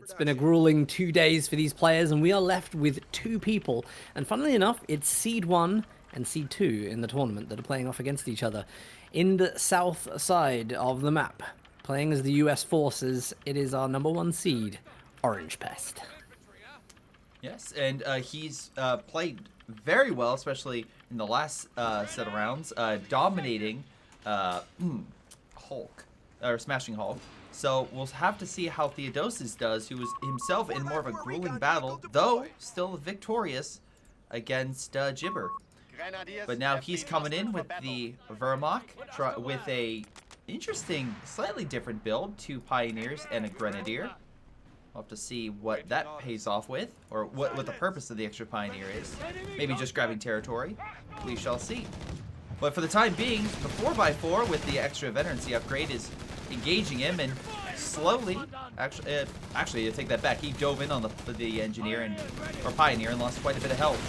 It's been a grueling 2 days for these players, and we are left with 2 people. And funnily enough, it's Seed 1 and Seed 2 in the tournament that are playing off against each other. In the south side of the map, playing as the US forces, it is our #1 seed, Orangepest. Yes, and he's played very well, especially in the last set of rounds, dominating Hulk, or Smashing Hulk. So we'll have to see how Theodosios does, who was himself in more of a grueling battle, though still victorious against Gibber. But now he's coming in with the Vermach, with a interesting, slightly different build, 2 Pioneers and a Grenadier. We'll have to see what that pays off with, or what the purpose of the extra Pioneer is. Maybe just grabbing territory. We shall see. But for the time being, the 4x4 with the extra veterancy upgrade is engaging him, and slowly, actually, I take that back. He dove in on the engineer or Pioneer and lost quite a bit of health.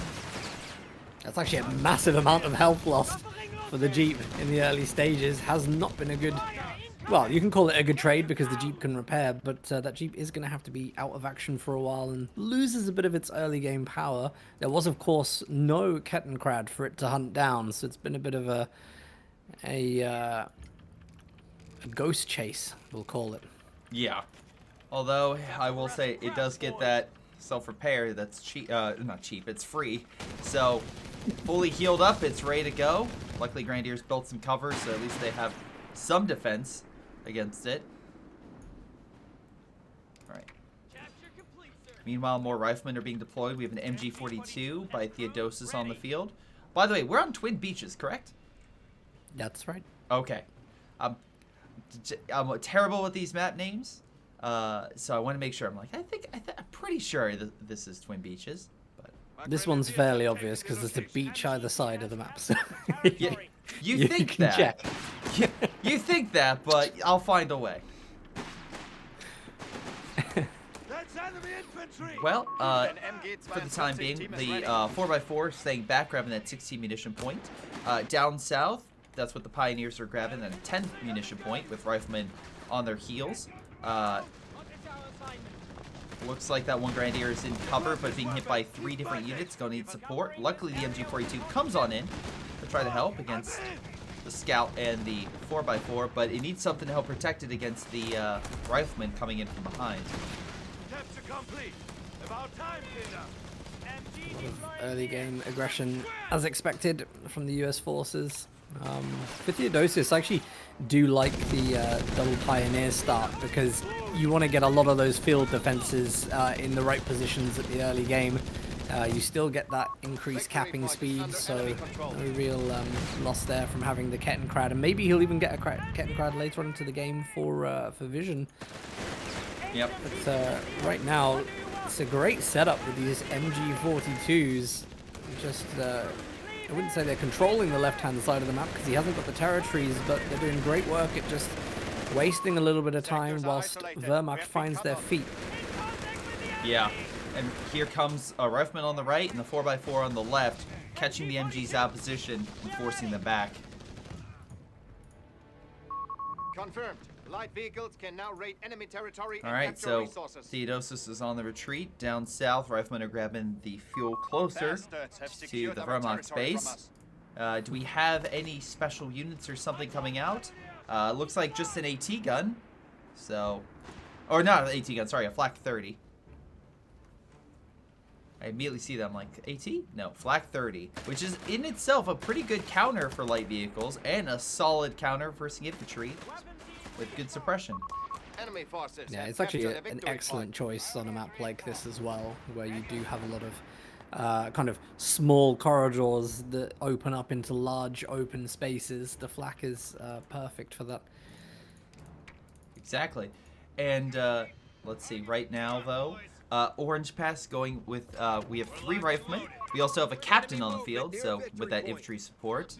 That's actually a massive amount of health lost for the Jeep in the early stages. Has not been a good, well, you can call it a good trade because the Jeep can repair, but that Jeep is going to have to be out of action for a while and loses a bit of its early game power. There was, of course, no Kettenkrad for it to hunt down, so it's been a bit of a ghost chase, we'll call it. Yeah. Although, I will say, it does get that self-repair that's cheap, not cheap, it's free. So, fully healed up, it's ready to go. Luckily, Grenadiers built some cover, so at least they have some defense against it. Alright. Meanwhile, more riflemen are being deployed. We have an MG42 by Theodosios on the field. By the way, we're on Twin Beaches, correct? That's right. Okay. I'm terrible with these map names, so I want to make sure. I'm like, I'm pretty sure that this is Twin Beaches, but this one's fairly obvious because there's a beach either side of the map. So yeah, you think that? Check. You think that, but I'll find a way. Well, for the time being, the 4x4 staying back, grabbing that 16 munition point. Down south, that's what the Pioneers are grabbing, at a 10 munition point with riflemen on their heels. Looks like that one Grenadier is in cover, but being hit by 3 different units. Gonna need support. Luckily, the MG42 comes on in to try to help against the Scout and the 4x4, but it needs something to help protect it against the riflemen coming in from behind. A lot of early game aggression, as expected, from the US forces. For Theodosios, I actually do like the double Pioneer start because you want to get a lot of those field defenses in the right positions at the early game. You still get that increased capping speed, so no real loss there from having the Kettenkrad, and maybe he'll even get a Kettenkrad later on into the game for vision. Yep. But right now, it's a great setup with these MG42s. Just I wouldn't say they're controlling the left-hand side of the map because he hasn't got the territories, but they're doing great work at just wasting a little bit of time whilst Wehrmacht finds their feet. Yeah, and here comes a rifleman on the right and the 4x4 on the left, catching the MGs out of position and forcing them back. Confirmed. Light vehicles can now raid enemy territory. All right, so Theodosios is on the retreat. Down south, riflemen are grabbing the fuel closer to the Wehrmacht's base. Do we have any special units or something coming out? Looks like just an AT gun. So, or not an AT gun, sorry, a Flak 30. I immediately see them like, AT? No, Flak 30, which is in itself a pretty good counter for light vehicles and a solid counter for infantry with good suppression. Yeah, it's actually an excellent choice on a map like this as well, where you do have a lot of kind of small corridors that open up into large open spaces. The Flak is perfect for that. Exactly. And let's see, right now though, Orangepest going with, we have 3 riflemen. We also have a captain on the field, so with that infantry support.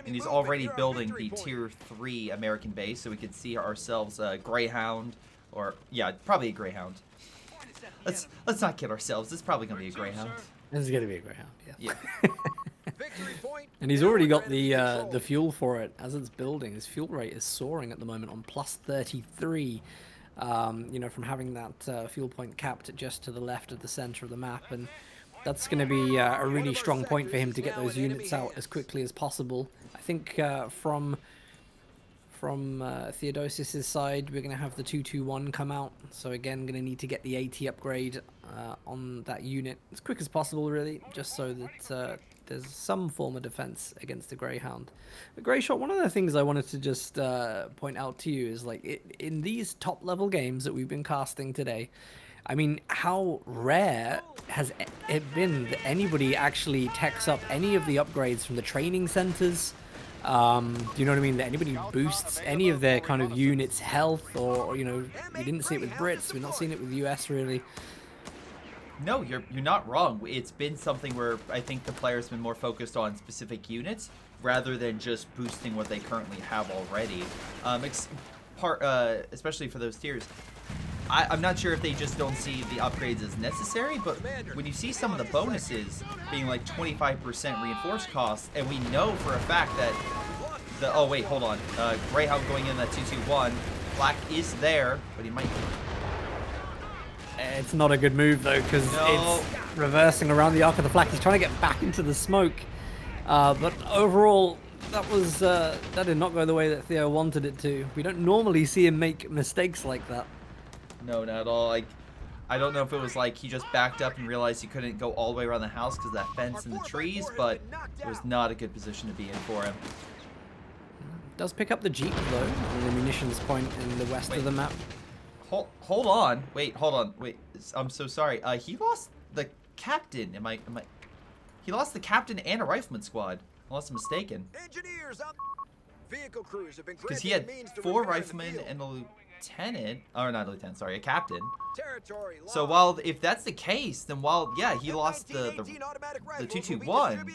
And he's already building the tier 3 American base, so we could see ourselves a Greyhound, or yeah, probably a Greyhound. Let's not kid ourselves. This is probably gonna be a Greyhound. This is gonna be a Greyhound. Yeah. Yeah. And he's already got the fuel for it as it's building. His fuel rate is soaring at the moment on plus 33. You know, from having that fuel point capped just to the left of the center of the map, and that's going to be a really strong point for him to get those units out as quickly as possible. I think from Theodosios' side, we're going to have the 221 come out. So again, going to need to get the 80 upgrade on that unit as quick as possible, really, just so that there's some form of defense against the Greyhound. But Greyshot, one of the things I wanted to just point out to you is, like, in these top level games that we've been casting today, I mean, how rare has it been that anybody actually techs up any of the upgrades from the training centers? Do you know what I mean? That anybody boosts any of their kind of units' health, or you know, we didn't see it with Brits, we're not seeing it with US really. No, you're not wrong. It's been something where I think the player's been more focused on specific units rather than just boosting what they currently have already. Especially for those tiers. I'm not sure if they just don't see the upgrades as necessary, but when you see some of the bonuses being like 25% reinforced costs, and we know for a fact that oh wait, hold on, Greyhound going in that 221, Black is there, but he might. It's not a good move though, because it's reversing around the arc of the flak. He's trying to get back into the smoke, but overall, that did not go the way that Theo wanted it to. We don't normally see him make mistakes like that. No, not at all. Like, I don't know if it was like he just backed up and realized he couldn't go all the way around the house because of that fence and the trees, but it was not a good position to be in for him. Does pick up the Jeep though, on the munitions point in the west of the map. Hold on. Wait, hold on. Wait, I'm so sorry. He lost the captain. He lost the captain and a rifleman squad, unless I'm mistaken. Because he had 4 riflemen and a lieutenant, or not a lieutenant, sorry, a captain. So while, if that's the case, then yeah, he lost the 221,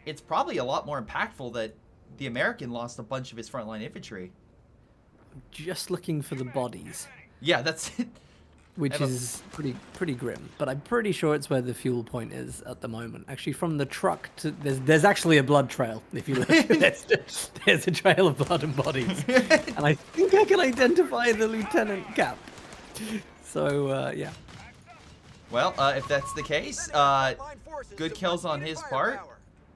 it's probably a lot more impactful that the American lost a bunch of his frontline infantry. Just looking for the bodies. Yeah, that's it. Which is pretty grim, but I'm pretty sure it's where the fuel point is at the moment. Actually, from the truck to there's actually a blood trail. If you look, there's a trail of blood and bodies, and I think I can identify the lieutenant cap. So yeah. Well, if that's the case, good kills on his part,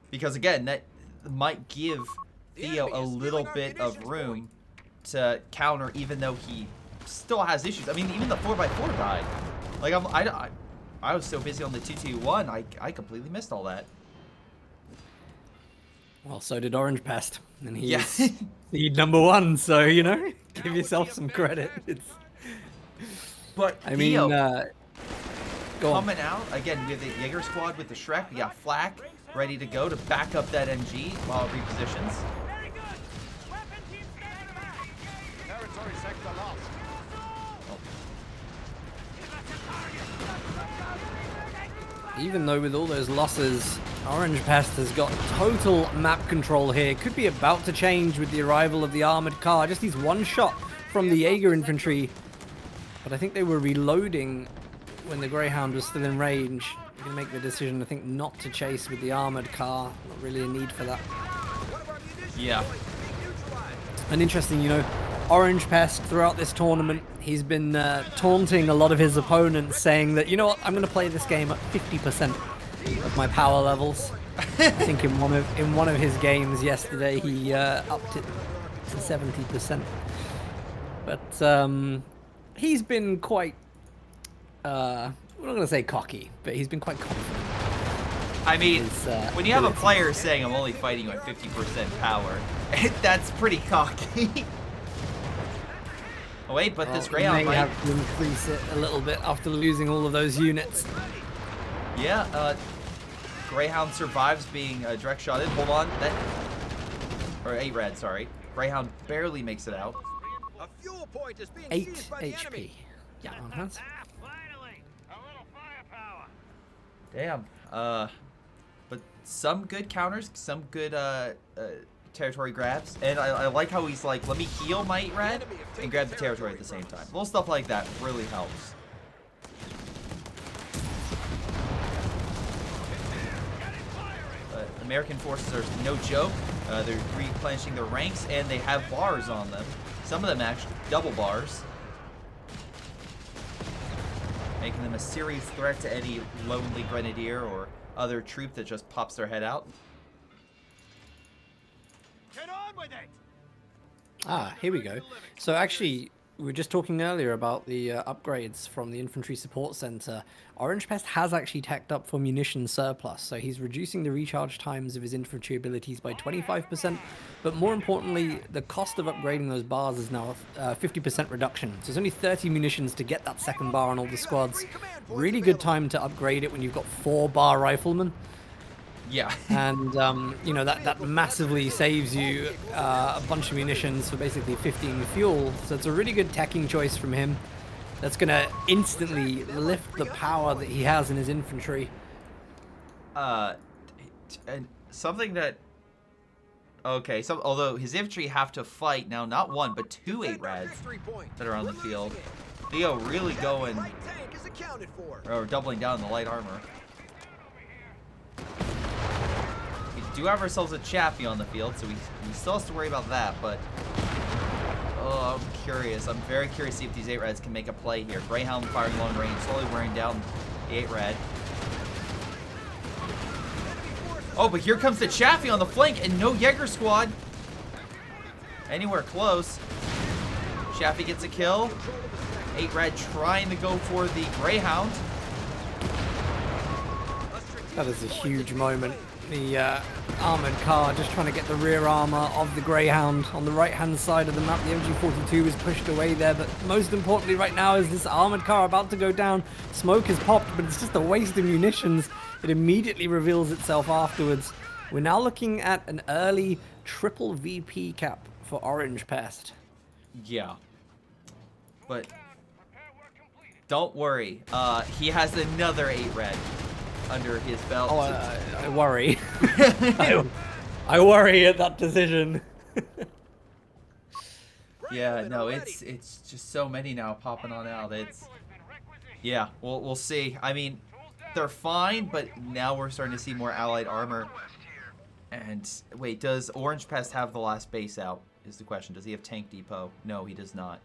because again, that might give Theo a little bit of room to counter, even though he still has issues. I mean, even the 4x4 died. Like, I was so busy on the 221, I completely missed all that. Well, so did Orangepest, and he's seed #1. So you know, give yourself some credit. But I mean, coming out again with the Jaeger squad with the Shrek, we got Flak ready to go to back up that MG while it repositions. Territory sector lost. Even though with all those losses, Orangepest has got total map control here. Could be about to change with the arrival of the armored car. Just needs one shot from the Jaeger infantry. But I think they were reloading when the Greyhound was still in range. They're going to make the decision, I think, not to chase with the armored car. Not really a need for that. Yeah. And interesting, you know, Orangepest throughout this tournament, he's been taunting a lot of his opponents, saying that, you know what, I'm going to play this game at 50% of my power levels. I think in one of his games yesterday, he upped it to 70%. But he's been quite, we're not going to say cocky, but he's been quite confident. I mean, when you have a player saying I'm only fighting at 50% power, that's pretty cocky. Oh wait, but this Greyhound might have to increase it a little bit after losing all of those units. Yeah, Greyhound survives being direct shotted. Hold on, or 8 red, sorry. Greyhound barely makes it out. 8 HP. Yeah, that's. Damn. But some good counters, some good territory grabs, and I like how he's like, let me heal my 8 red and grab the territory at the same time. Little stuff like that really helps. But American forces are no joke. They're replenishing their ranks, and they have bars on them. Some of them actually double bars, making them a serious threat to any lonely grenadier or other troop that just pops their head out. Get on with it. Ah, here we go. So actually, we were just talking earlier about the upgrades from the Infantry Support Center. Orangepest has actually tacked up for munition surplus, so he's reducing the recharge times of his infantry abilities by 25%, but more importantly, the cost of upgrading those bars is now a 50% reduction. So it's only 30 munitions to get that second bar on all the squads. Really good time to upgrade it when you've got 4 bar riflemen. Yeah. And, you know, that massively saves you a bunch of munitions for basically 15 fuel. So it's a really good teching choice from him. That's going to instantly lift the power that he has in his infantry. And something that... Okay, so although his infantry have to fight now, not 1, but 2 8-rads that are on the field. Theo really going... or doubling down on the light armor. We do have ourselves a Chaffee on the field, so we still have to worry about that, but... Oh, I'm curious. I'm very curious to see if these 8-rads can make a play here. Greyhound firing long range, slowly wearing down the 8-rad. Oh, but here comes the Chaffee on the flank, and no Jaeger squad anywhere close. Chaffee gets a kill. 8-rad trying to go for the Greyhound. That is a huge moment. The armored car just trying to get the rear armor of the Greyhound on the right-hand side of the map. The MG42 is pushed away there, but most importantly right now is this armored car about to go down. Smoke is popped, but it's just a waste of munitions. It immediately reveals itself afterwards. We're now looking at an early triple VP cap for Orangepest. Yeah. But don't worry. He has another 8-rad under his belt. Oh, I worry. I worry at that decision. Yeah, no, it's just so many now popping on out. Yeah, we'll see. I mean, they're fine, but now we're starting to see more allied armor. And wait, does Orangepest have the last base out? Is the question. Does he have tank depot? No, he does not.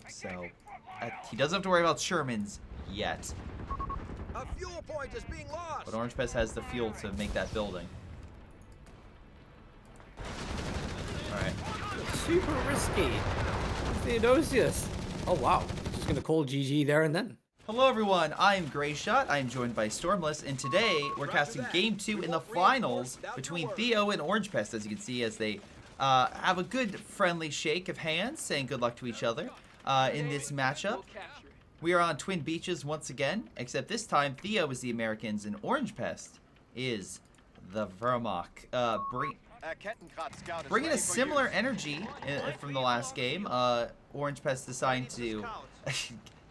So he doesn't have to worry about Shermans yet. A fuel point is being lost. But Orangepest has the fuel to make that building. Alright. Super risky. Theodosios. Oh wow. Just gonna call GG there and then. Hello everyone, I'm Greyshot, I'm joined by Stormless, and today we're casting Game 2 in the finals between Theo and Orangepest, as you can see, as they have a good friendly shake of hands, saying good luck to each other in this matchup. We are on Twin Beaches once again, except this time Theo is the Americans and Orangepest is the Wehrmacht. Bringing a similar energy from the last game, Orangepest deciding to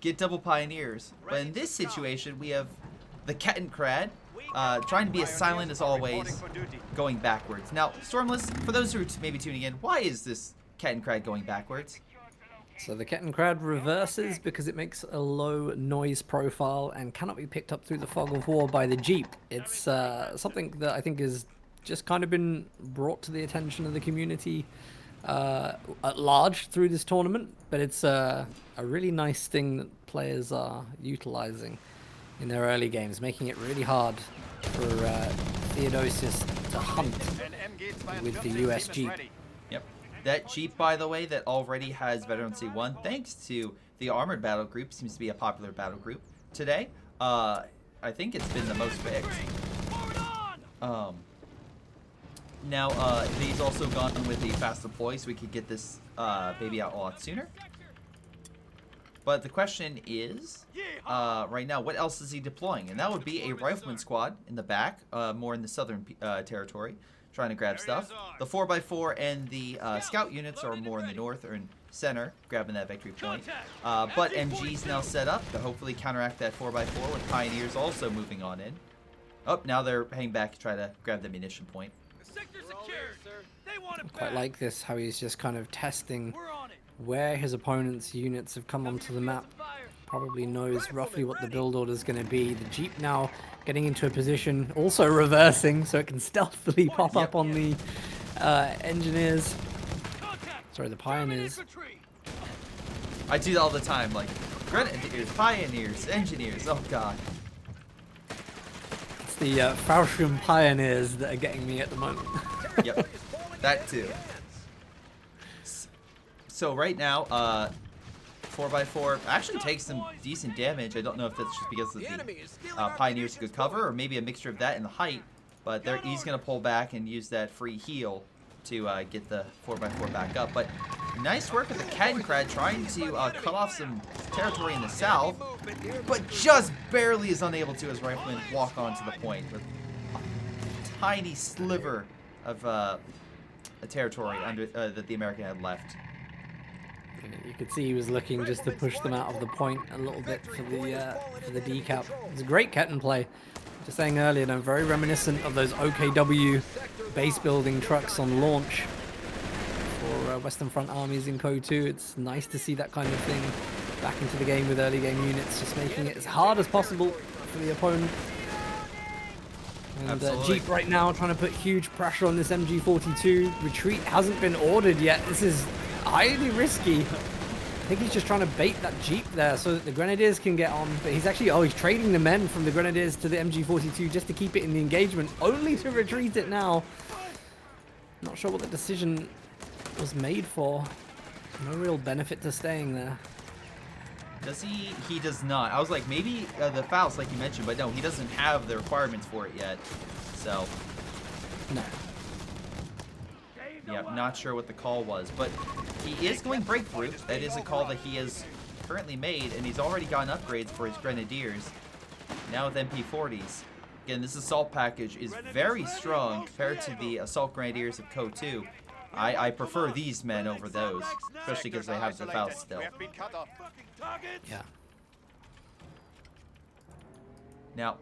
get double pioneers. But in this situation, we have the Kettenkrad trying to be as silent as always, going backwards. Now, Stormless, for those who are maybe tuning in, why is this Kettenkrad going backwards? So the Kettenkrad reverses because it makes a low noise profile and cannot be picked up through the fog of war by the Jeep. It's something that I think has just kind of been brought to the attention of the community at large through this tournament, but it's a really nice thing that players are utilizing in their early games, making it really hard for Theodosios to hunt with the US Jeep. Yep. That Jeep, by the way, that already has Veteran C1, thanks to the Armored Battle Group, seems to be a popular battle group today. I think it's been the most picked. Now, he's also gone with the fast deploy, so we could get this baby out a lot sooner. But the question is, right now, what else is he deploying? And that would be a rifleman squad in the back, more in the southern territory, trying to grab stuff. The 4x4 and the scout units are more in the north or in center, grabbing that victory point. But MG's now set up to hopefully counteract that 4x4 with Pioneers also moving on in. Oh, now they're hanging back to try to grab the munition point. I quite like this, how he's just kind of testing where his opponent's units have come onto the map, probably knows roughly what the build order is going to be. The Jeep now getting into a position, also reversing, so it can stealthily pop up on the engineers. Sorry, the pioneers. I do that all the time, like grenadiers, pioneers, engineers. Oh god. It's the Falchion pioneers that are getting me at the moment. Yep, that too. So right now, 4x4 actually takes some decent damage. I don't know if that's just because of the pioneers good cover, or maybe a mixture of that and the height. But he's gonna pull back and use that free heal to get the 4x4 back up. But nice work with the Cattencrad trying to cut off some territory in the south, but just barely is unable to as Riflemen walk onto the point with a tiny sliver of a territory under that the American had left. You could see he was looking just to push them out of the point a little bit for the decap. It's a great Ketten play. Just saying earlier, though, very reminiscent of those OKW base building trucks on launch for Western Front armies in Code 2. It's nice to see that kind of thing back into the game with early game units, just making it as hard as possible for the opponent. And Jeep right now trying to put huge pressure on this MG42. Retreat hasn't been ordered yet. This is highly risky. I think he's just trying to bait that Jeep there so that the Grenadiers can get on. But he's actually, he's trading the men from the Grenadiers to the MG42 just to keep it in the engagement, only to retreat it now. Not sure what the decision was made for. No real benefit to staying there. Does he? He does not. I was like, maybe the Faust, like you mentioned, but no, he doesn't have the requirements for it yet. So, no. Yeah, not sure what the call was, but he is going breakthrough. That is a call that he has currently made, and he's already gotten upgrades for his Grenadiers. Now with MP40s. Again, this assault package is very strong compared to the assault Grenadiers of Code 2. I prefer these men over those, especially because they have the Faust still. Yeah. Now,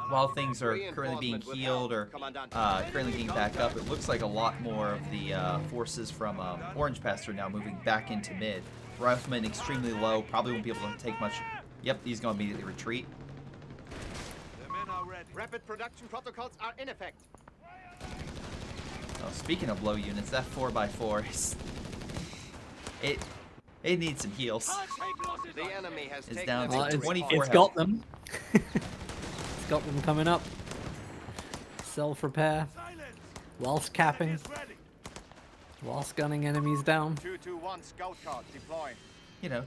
while things are currently being healed or currently being back up, it looks like a lot more of the forces from Orangepest are now moving back into mid. Rifleman extremely low, probably won't be able to take much. Yep, he's going to immediately retreat. Rapid production protocols are in effect. Oh, speaking of low units, that 4x4 is... It needs some heals. The enemy has It's down to Well, 24 it's health. got them. It's got them coming up. Self-repair. Whilst capping. Whilst gunning enemies down. 221 scout card deploying. You know,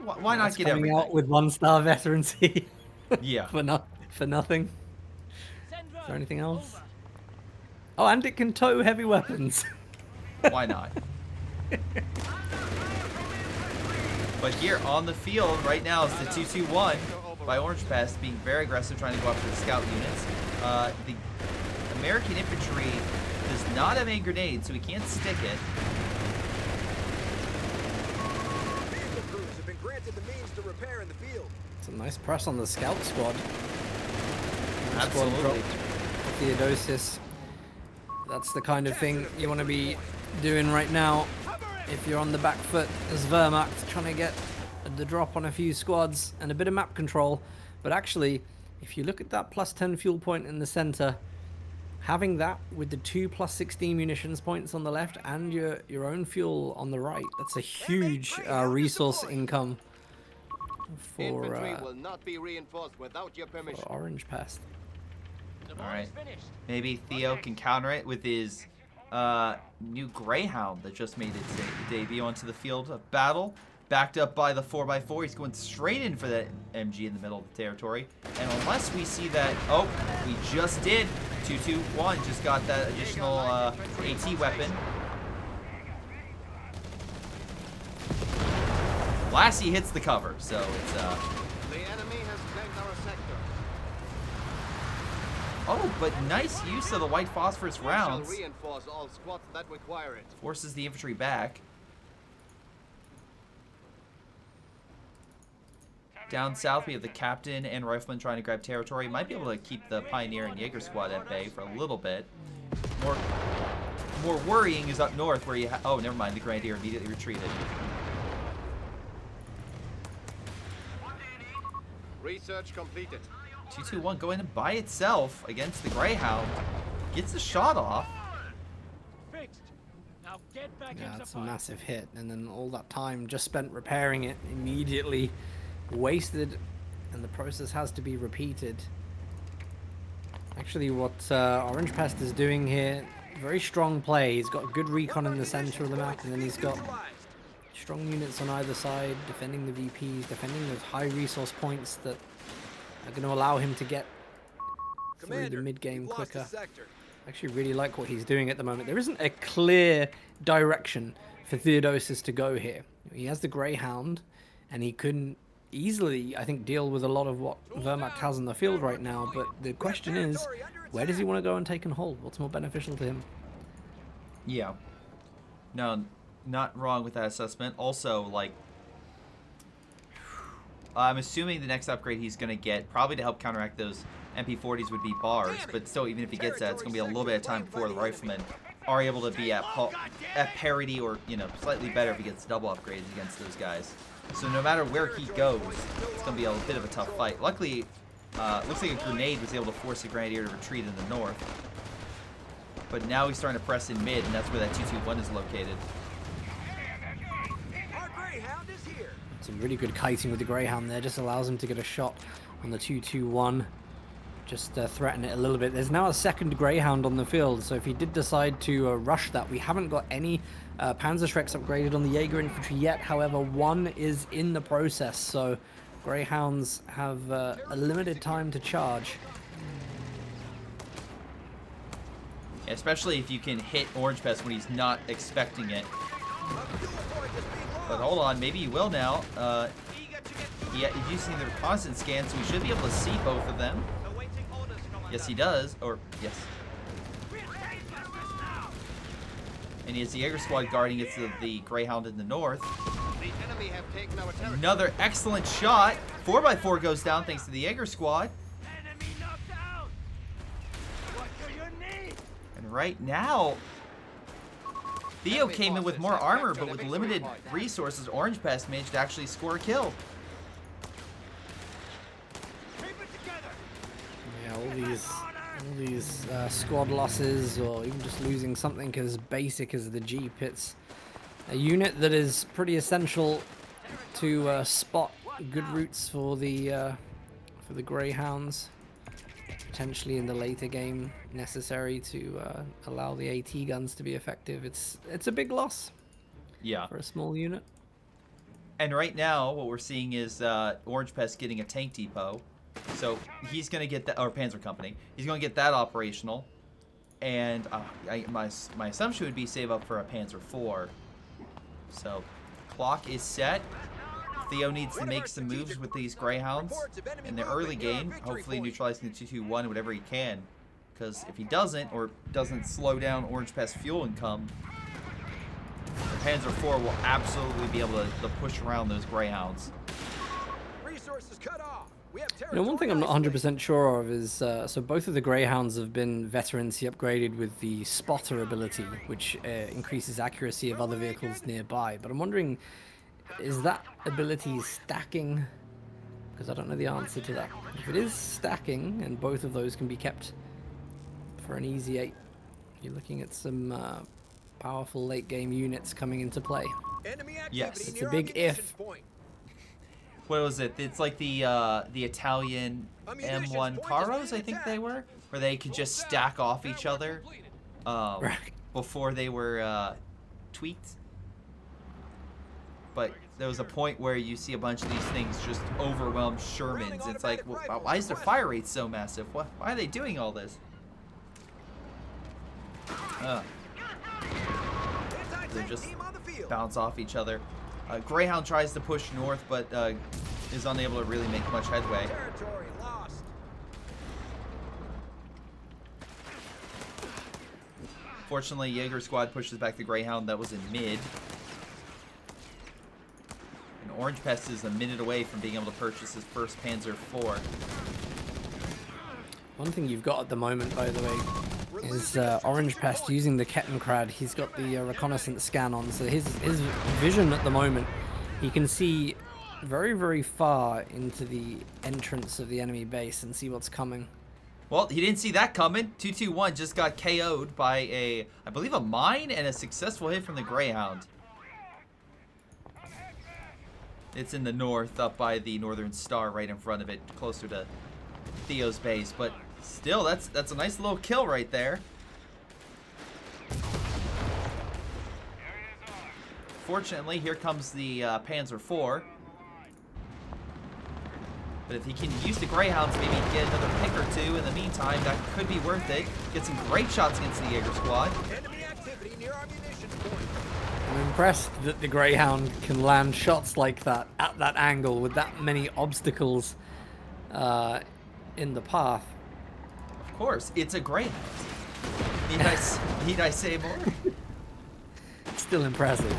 why not That's get coming everything? out with 1-star veterancy. Yeah. for nothing. Is there anything else? Oh, and it can tow heavy weapons. Why not? But here on the field right now is the 221 by Orangepest being very aggressive, trying to go after the scout units. The American infantry does not have a grenade, so he can't stick it. Vehicle crews have been granted the means to repair in the field. It's a nice press on the scout squad. Nice squad Absolutely. drop. Theodosios. That's the kind of thing you want to be doing right now if you're on the back foot as Wehrmacht, trying to get the drop on a few squads and a bit of map control. But actually, if you look at that +10 fuel point in the center, having that with the 2 +16 munitions points on the left and your own fuel on the right, that's a huge resource income for Infantry will not be reinforced without your permission. Orangepest. Alright. Maybe Theo can counter it with his new Greyhound that just made its debut onto the field of battle. Backed up by the 4x4. He's going straight in for that MG in the middle of the territory. And unless we see that... Oh, we just did. 221 just got that additional AT weapon. Lassie hits the cover, so it's... The enemy has flanked our sector. Oh, but nice use of the white phosphorus rounds. We shall reinforce all squads that require it. Forces the infantry back. Down south, we have the captain and rifleman trying to grab territory. Might be able to keep the pioneer and Jaeger squad at bay for a little bit. More worrying is up north where you oh, never mind. The grenadier immediately retreated. Research completed. 2-2-1 going in by itself against the Greyhound. Gets the shot off. Fixed. Now get back Yeah, into it's a fight. massive hit, and then all that time just spent repairing it immediately wasted, and the process has to be repeated. Actually, what Orangepest is doing here, very strong play. He's got good recon in the center of the map, and then he's got strong units on either side, defending the VPs, defending those high resource points that are going to allow him to get through the mid-game quicker. I actually really like what he's doing at the moment. There isn't a clear direction for Theodosios to go here. He has the Greyhound, and he couldn't easily, I think, deal with a lot of what Wehrmacht has on the field right now, but the question is, where does he want to go and take and hold? What's more beneficial to him? Yeah. No, not wrong with that assessment. Also, like, I'm assuming the next upgrade he's going to get, probably to help counteract those MP40s, would be bars, but still, even if he gets that, it's going to be a little bit of time before the riflemen are able to be at parity, or, you know, slightly better if he gets double upgrades against those guys. So no matter where he goes, it's going to be a bit of a tough fight. Luckily, looks like a grenade was able to force the Grenadier to retreat in the north. But now he's starting to press in mid, and that's where that 2-2-1 is located. Our Greyhound is here. Some really good kiting with the Greyhound there, just allows him to get a shot on the 2-2-1. Just threaten it a little bit. There's now a second Greyhound on the field, so if he did decide to rush that, we haven't got any Panzerschrecks upgraded on the Jaeger infantry yet. However, one is in the process, so Greyhounds have a limited time to charge. Especially if you can hit Orangepest when he's not expecting it. But hold on, maybe he will now. Yeah, he's using the reconnaissance scan, so we should be able to see both of them. Yes, he does. Or, yes. And he has the Jaeger squad guarding it to the Greyhound in the north. The enemy have taken our territory. Another excellent shot. 4x4 goes down thanks to the Jaeger squad. Enemy knocked out. What do you need? And right now, Theo came in with more armor, but with limited resources, Orangepest managed to actually score a kill. Keep it together. Yeah, all these squad losses, or even just losing something as basic as the Jeep, it's a unit that is pretty essential to spot good routes for the Greyhounds. Potentially in the later game, necessary to allow the AT guns to be effective. It's a big loss. Yeah. For a small unit. And right now, what we're seeing is Orangepest getting a tank depot. So he's going to get that, or Panzer Company. He's going to get that operational. And my assumption would be save up for a Panzer IV. So clock is set. Theo needs to make some moves with these Greyhounds in the early game. Hopefully neutralizing the 2-2-1 whatever he can. Because if he doesn't, or doesn't slow down Orangepest fuel income, the Panzer IV will absolutely be able to push around those Greyhounds. Resources cut off. We have You know, one thing I'm not 100% sure of is, so both of the Greyhounds have been veterancy upgraded with the spotter ability, which increases accuracy of other vehicles nearby. But I'm wondering, is that ability stacking? Because I don't know the answer to that. If it is stacking, and both of those can be kept for an easy 8, you're looking at some powerful late game units coming into play. Yes. It's a big if. What was it? It's like the Italian M1 Caros, I think they were, where they could just stack off each other before they were tweaked. But there was a point where you see a bunch of these things just overwhelm Shermans. It's like, well, why is their fire rate so massive? Why are they doing all this? They just bounce off each other. Greyhound tries to push north, but is unable to really make much headway. Fortunately, Jaeger squad pushes back the Greyhound that was in mid. And Orangepest is a minute away from being able to purchase his first Panzer IV. One thing you've got at the moment, by the way, is Orangepest using the Kettenkrad. He's got the reconnaissance scan on, so his vision at the moment, he can see very, very far into the entrance of the enemy base and see what's coming. Well, he didn't see that coming. 221 just got KO'd by a, I believe, a mine and a successful hit from the Greyhound. It's in the north, up by the Northern Star, right in front of it, closer to Theo's base. But still, that's a nice little kill right there. Fortunately, here comes the Panzer IV. But if he can use the Greyhounds, maybe get another pick or two in the meantime, that could be worth it. Get some great shots against the Jaeger squad. Enemy activity near our munitions point. I'm impressed that the Greyhound can land shots like that at that angle with that many obstacles in the path. Of course, it's a Greyhound. Need I say more? Still impressive.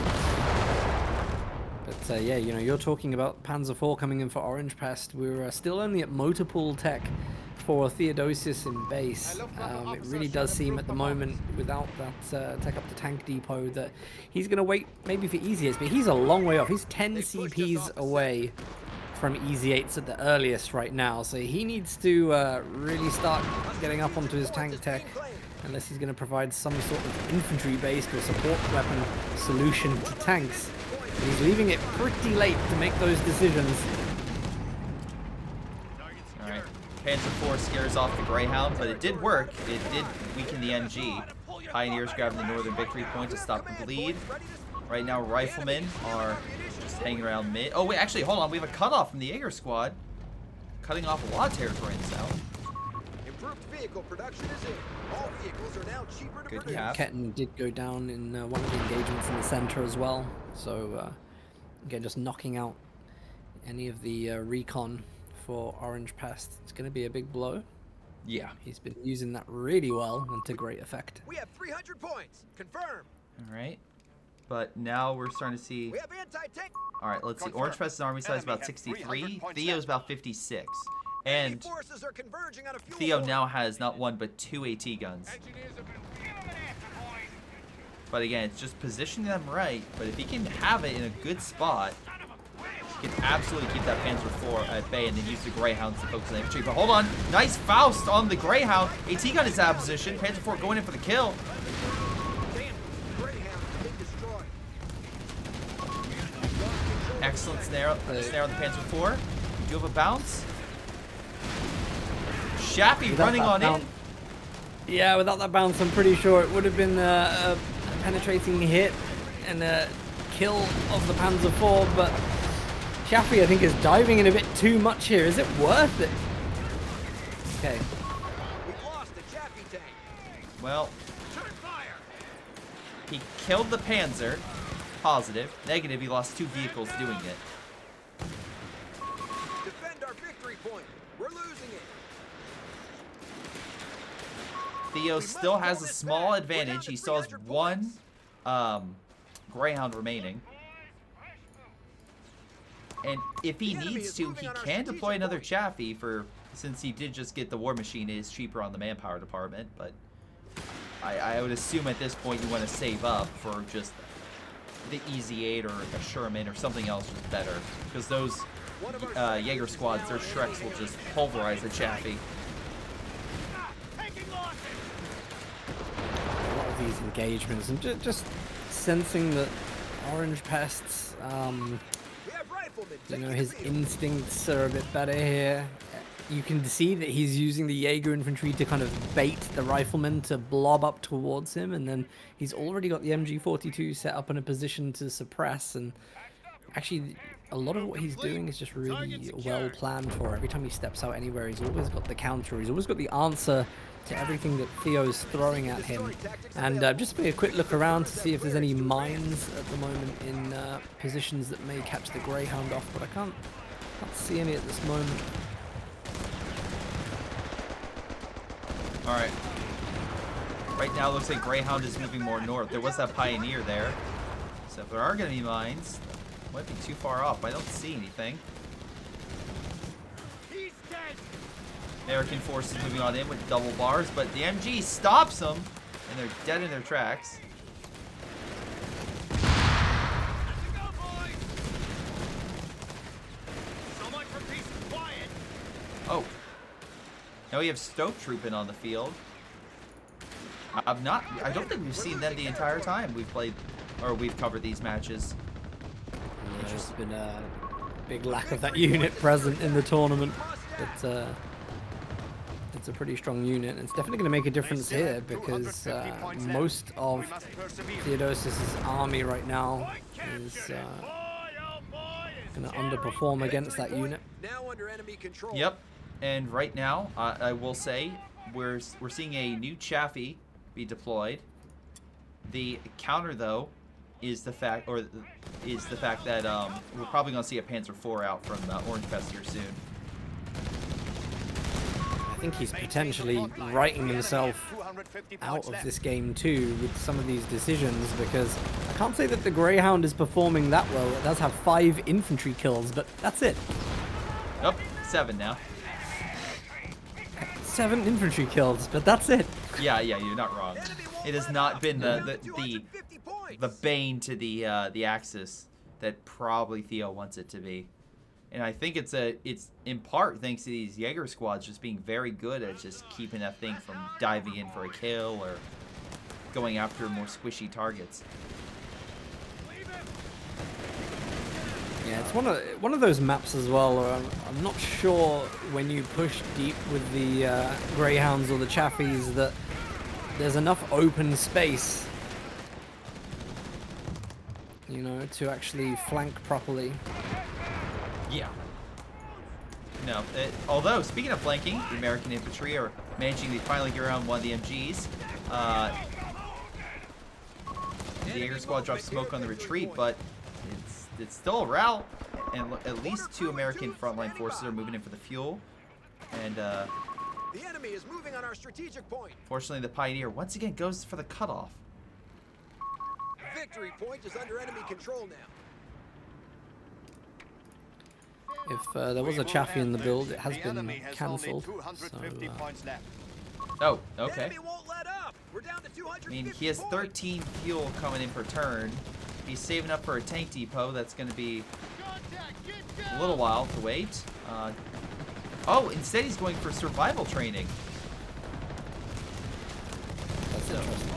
But yeah, you know, you're talking about Panzer IV coming in for Orangepest. We're still only at motor pool tech for Theodosios in base. It really does seem at the moment, without that tech up to tank depot, that he's going to wait maybe for easy 8s, but he's a long way off. He's 10 CPs away from easy 8s at the earliest right now, so he needs to really start getting up onto his tank tech, unless he's going to provide some sort of infantry-based or support weapon solution to tanks. He's leaving it pretty late to make those decisions. Alright, Panzer IV scares off the Greyhound, but it did work. It did weaken the MG. Pioneers grabbing the northern victory point to stop the bleed. Right now, Riflemen are just hanging around mid. Oh wait, actually, hold on. We have a cutoff from the Jaeger squad. Cutting off a lot of territory in the south. Improved vehicle production is in. All vehicles are now cheaper to Good produce. cap. Ketten did go down in one of the engagements in the center as well, so again, just knocking out any of the recon for Orangepest. It's going to be a big blow. Yeah. He's been using that really well and to great effect. We have 300 points. Confirm. Alright. But now we're starting to see... We have anti-tank. Alright, let's see. Confirmed. Orangepest's army size is about Enemy has 63. 300 points Theo's left. about 56. Enemy And forces are converging on a fuel Theo port. now has not one but 2 AT guns. But again, it's just positioning them right. But if he can have it in a good spot, he can absolutely keep that Panzer IV at bay and then use the Greyhounds to focus on infantry. But hold on, nice Faust on the Greyhound. AT gun is out of position. Panzer IV going in for the kill. Damn, Greyhound is being destroyed. Excellent snare on the Panzer IV. Do you have a bounce? Shappy Without running that on bounce- in. Yeah, without that bounce, I'm pretty sure it would have been a penetrating hit and a kill of the Panzer IV, but Chaffee, I think, is diving in a bit too much here. Is it worth it? Okay. We've lost the Chaffee tank. Well, Turn fire. he killed the Panzer. Positive. Negative, he lost 2 vehicles doing it. Defend our victory point. We're losing it. Theo still has a small advantage. He still has 1 Greyhound remaining. And if he needs to, he can deploy another Chaffee since he did just get the War Machine. It is cheaper on the manpower department, but I would assume at this point you want to save up for just the Easy 8 or a Sherman or something else just better. Because those Jaeger squads, their Shreks will just pulverize the Chaffee. A lot of these engagements, and just sensing that Orangepest's, We have riflemen. you know, taking his the field. instincts are a bit better here. You can see that he's using the Jaeger infantry to kind of bait the riflemen to blob up towards him, and then he's already got the MG42 set up in a position to suppress, and actually a lot of what he's doing is just really well planned for. Every time he steps out anywhere, he's always got the counter, he's always got the answer to everything that Theo's throwing at him. And just having a quick look around to see if there's any mines at the moment in positions that may catch the Greyhound off, but I can't see any at this moment. Alright. Right now, it looks like Greyhound is moving more north. There was that Pioneer there. So if there are going to be mines, might be too far off. I don't see anything. He's dead. American forces moving on in with double bars, but the MG stops them, and they're dead in their tracks. Let's go, boys. Oh. Now we have Stoke trooping on the field. I don't think we've seen them the entire time we've played, or we've covered these matches. There's been a big lack of that unit present in the tournament, but it's a pretty strong unit. And it's definitely going to make a difference here because most of Theodosius' army right now is going to underperform against that unit. Now under enemy control. Yep, and right now I will say we're seeing a new Chaffee be deployed. The counter though is the fact that we're probably going to see a Panzer IV out from Orangepest here soon. I think he's potentially writing himself out of this game too with some of these decisions, because I can't say that the Greyhound is performing that well. It does have 5 infantry kills, but that's it. Oh, 7 now. 7 infantry kills, but that's it. Yeah, you're not wrong. It has not been the bane to the Axis that probably Theo wants it to be. And I think it's in part thanks to these Jaeger squads just being very good at just keeping that thing from diving in for a kill or going after more squishy targets. Yeah, it's one of those maps as well where I'm not sure when you push deep with the Greyhounds or the Chaffies that there's enough open space, you know, to actually flank properly. Yeah. No. Although, speaking of flanking, the American infantry are managing to finally get around one of the MGs. The Jaeger squad drops smoke on the retreat, but it's still a rout, and at least 2 American frontline forces are moving in for the fuel. And The enemy is moving on our strategic point. fortunately, the Pioneer once again goes for the cutoff. Victory point is under enemy control now. If there was a Chaffee in the build, it has been cancelled. Oh, okay. Enemy won't let up. We're down to 250 I mean, he has 13 fuel coming in per turn. He's saving up for a tank depot. That's going to be a little while to wait. Oh, instead he's going for survival training. That's interesting.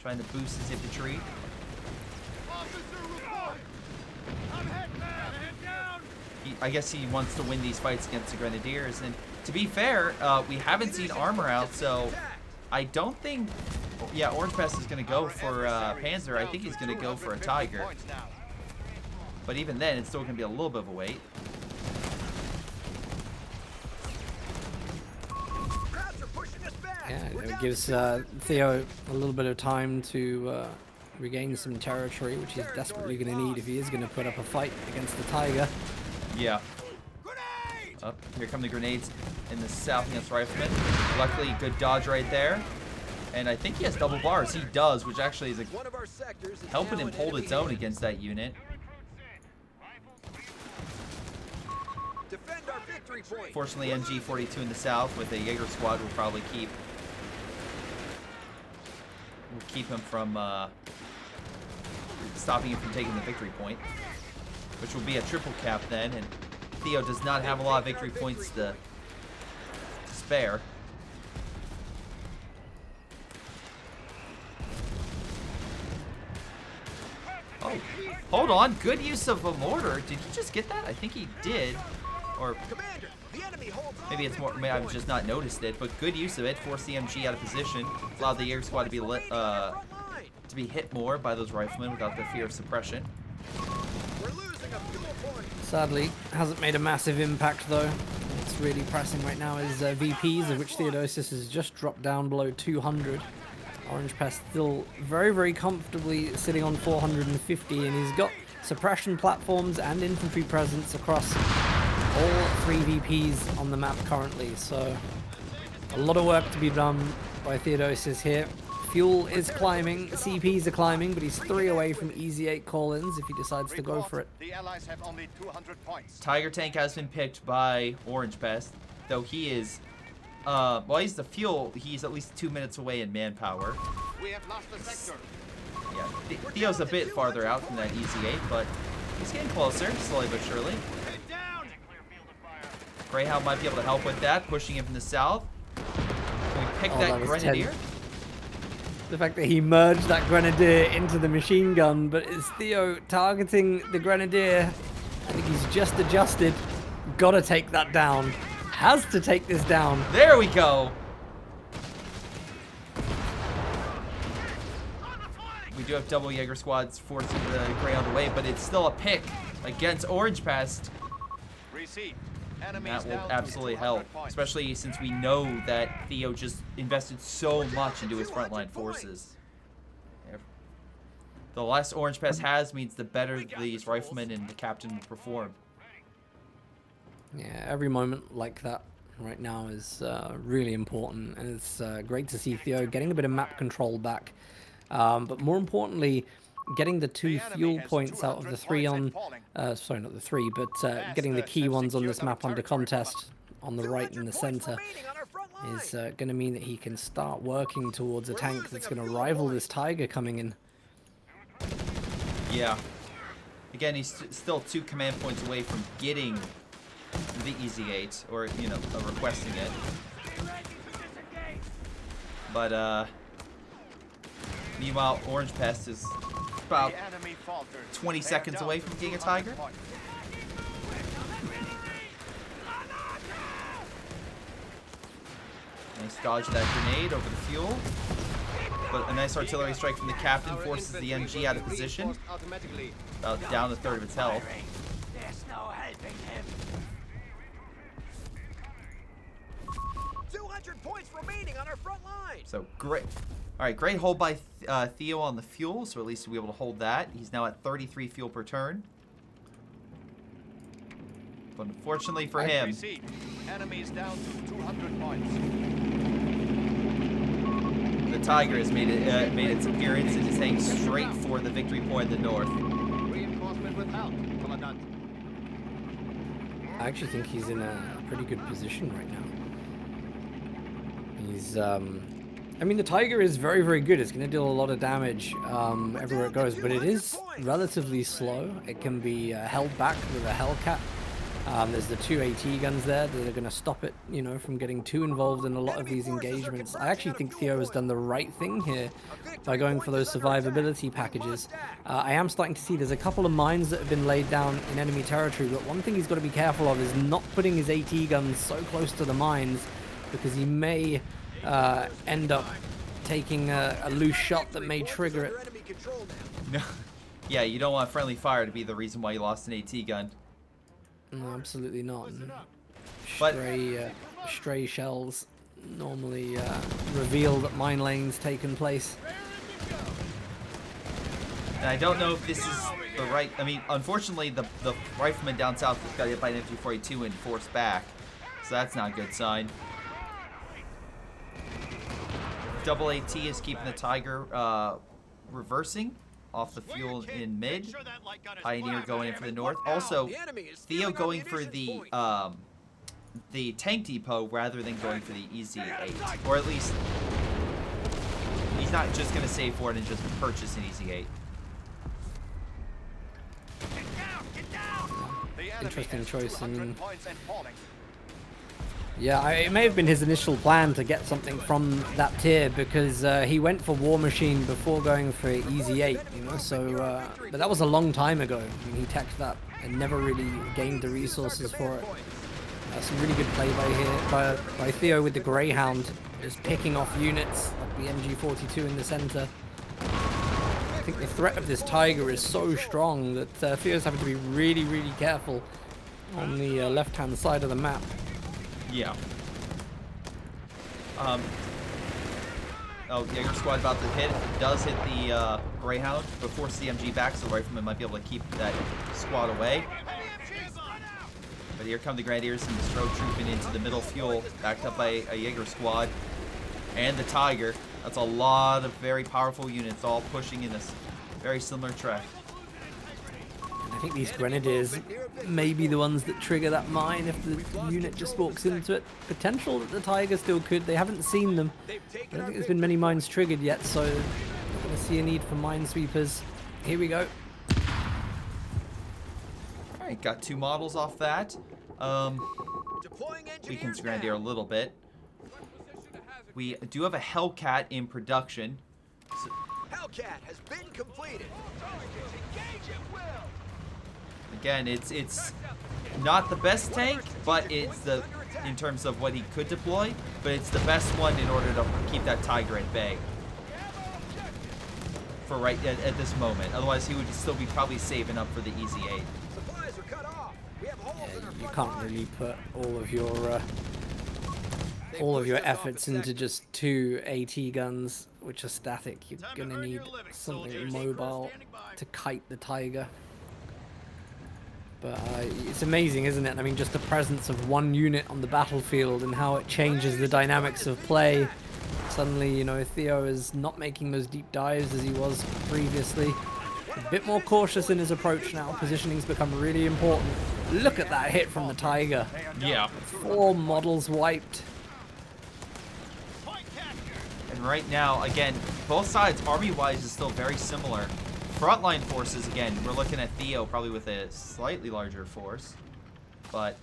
Trying to boost his infantry. I guess he wants to win these fights against the Grenadiers. And to be fair, we haven't seen armor out, so I don't think... Yeah, Orangepest is going to go for Panzer. I think he's going to go for a Tiger. But even then, it's still going to be a little bit of a wait. Yeah, it gives Theo a little bit of time to regain some territory, which he's desperately going to need if he is going to put up a fight against the Tiger. Yeah. Oh, here come the grenades in the south against Riflemen. Luckily, good dodge right there. And I think he has double bars. He does, which actually is helping him hold its own against that unit. Defend our victory point. Fortunately, MG42 in the south with a Jaeger squad will probably keep him from stopping him from taking the victory point, which will be a triple cap then. And Theo does not have a lot of victory points to spare. Oh, hold on. Good use of a mortar. Did he just get that? I think he did. Or Commander, the enemy holds maybe it's more. Maybe I've just not noticed it. But good use of it. Forced the MG out of position. Allowed the Jaeger squad to be hit more by those riflemen without the fear of suppression. We're losing a fuel point. Sadly, hasn't made a massive impact though. What's really pressing right now is VPs, of which Theodosius has just dropped down below 200. Orangepest still very, very comfortably sitting on 450, and he's got suppression platforms and infantry presence across all 3 VPs on the map currently. So a lot of work to be done by Theodosius here. Fuel is climbing, CPs are climbing, but he's 3 away from easy 8 call-ins if he decides to go for it. The Allies have only 200 points. Tiger tank has been picked by Orangepest, though he is. Well, he's the fuel. He's at least 2 minutes away in manpower. We have lost the sector. Yeah, Theo's a bit farther out from that easy 8, but he's getting closer, slowly but surely. Greyhound might be able to help with that, pushing him from the south. Can we pick Oh, that that was Grenadier? tense. The fact that he merged that Grenadier into the machine gun, but is Theo targeting the Grenadier? I think he's just adjusted. Gotta take that down. Has to take this down. There we go. We do have double Jaeger squads forcing the Greyhound away, but it's still a pick against Orangepest. Receipt. That Enemies will down to absolutely 200 help, points. especially since we know that Theo just invested so much into his frontline forces. The less Orangepest has means the better these riflemen and the captain will perform. Yeah, every moment like that right now is really important, and it's great to see Theo getting a bit of map control back. But more importantly, getting the 2 fuel points out of the 3 on, sorry, not the 3, but getting the key ones on this map under contest on the right and the center is going to mean that he can start working towards a tank that's going to rival this Tiger coming in. Yeah. Again, he's still 2 command points away from getting the Easy 8, or, you know, requesting it. But, meanwhile, Orangepest is about 20 seconds away from getting a Tiger. Nice dodge of that grenade over the fuel. But a nice artillery strike from the captain forces the MG out of position. About down a third of its health. There's no helping him. 200 points remaining on our front line. So great. All right, great hold by Theo on the fuel, so at least we'll be able to hold that. He's now at 33 fuel per turn. But unfortunately for him, Receipt. Enemies down to 200 points. the Tiger has made its appearance and is heading straight for the victory point in the north. Reinforcement with help, Commandant. I actually think he's in a pretty good position right now. He's, I mean, the Tiger is very, very good. It's going to deal a lot of damage everywhere it goes, but it is relatively slow. It can be held back with a Hellcat. There's the 2 AT guns there that are going to stop it, you know, from getting too involved in a lot of these engagements. I actually think Theo has done the right thing here by going for those survivability packages. I am starting to see there's a couple of mines that have been laid down in enemy territory, but one thing he's got to be careful of is not putting his AT guns so close to the mines, because he may end up taking a loose shot that may trigger it. No. Yeah, you don't want friendly fire to be the reason why you lost an AT gun. No, absolutely not. But- Stray shells normally reveal that mine lane's taken place. And I don't know if this is the right... I mean, unfortunately, the rifleman down south got hit by an MG42 and forced back. So that's not a good sign. Double AT is keeping the Tiger reversing off the fuel in mid. Pioneer going in for the north. Also, Theo going for the tank depot rather than going for the Easy 8. Or at least, he's not just going to save for it and just purchase an Easy 8. Interesting choice. I mean, yeah, it may have been his initial plan to get something from that tier, because he went for War Machine before going for Easy 8, you know, so, but that was a long time ago when he teched that and never really gained the resources for it. Some really good play by Theo with the Greyhound, just picking off units like the MG42 in the center. I think the threat of this Tiger is so strong that Theo's having to be really, really careful on the left-hand side of the map. Yeah. Oh, Jaeger squad about to hit. It does hit the Greyhound, but force the MG back, so the Rifleman might be able to keep that squad away. But here come the Grenadiers and the Strode trooping into the middle fuel, backed up by a Jaeger squad. And the Tiger. That's a lot of very powerful units all pushing in this very similar track. I think these Grenadiers may be the ones that trigger that mine if the unit just walks into it. Potential that the Tiger still could. They haven't seen them. I don't think there's been many mines triggered yet, so I'm going to see a need for minesweepers. Here we go. Alright, got 2 models off that. Deploying weakens engineers Grenadier a now. little bit. We do have a Hellcat in production. Hellcat has been completed. Engage at will. Again, it's not the best tank, but it's in terms of what he could deploy, but it's the best one in order to keep that Tiger at bay. For right at this moment. Otherwise, he would still be probably saving up for the Easy 8. Supplies are cut off. We have holes in our You front can't lines. really put all of your pushed us off efforts the into sector. just 2 AT guns, which are static. You're Time to gonna earn need your living, something soldiers. mobile Standing by. to kite the Tiger. But it's amazing, isn't it? I mean, just the presence of one unit on the battlefield and how it changes the dynamics of play. Suddenly, you know, Theo is not making those deep dives as he was previously. A bit more cautious in his approach now. Positioning's become really important. Look at that hit from the Tiger. Yeah. 4 models wiped. Point capture. And right now, again, both sides, army-wise, is still very similar. Frontline forces, again, we're looking at Theo probably with a slightly larger force. But